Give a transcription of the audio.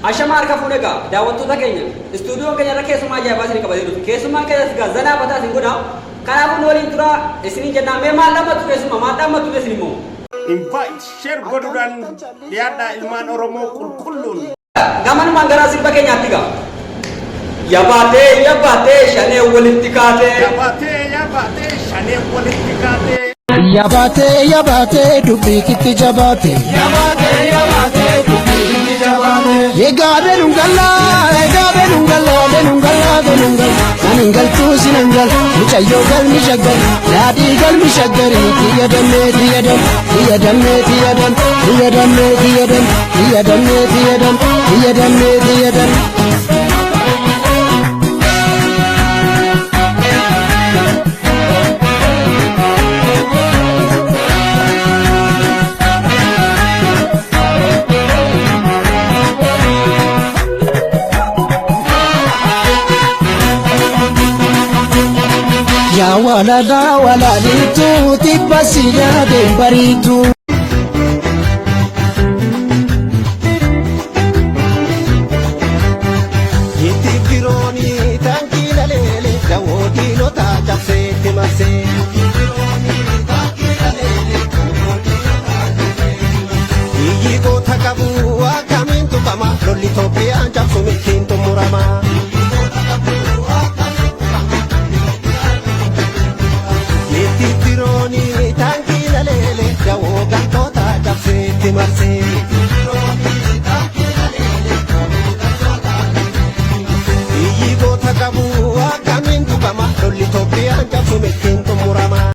Ashamar ka funega daawwattoota keenya istuudiyoo keenya irra keessumaa ajaa'ibaa isin qabatee dhufu keessumaa keessas gaazanaa bataa isin godha kanaafuu waliin tura isin jennaa mee maal dhammatu keessumaa maal dhammatu isin immoo invite share godhuudhaan dhiyaadhaa ilmaan Oromoo qulqulluun gamanumaan garaa sirba keenyaatti gaa yabaatee shanee walitti kaatee shanee walitti kaatee yabaatee dubbii kitti jabaatee Egabe nungala Naningal tu sinangal Muchayo gal mishagal Ladi gal mishagari Tiyadan Ya wala litu tibasi ya dembaritu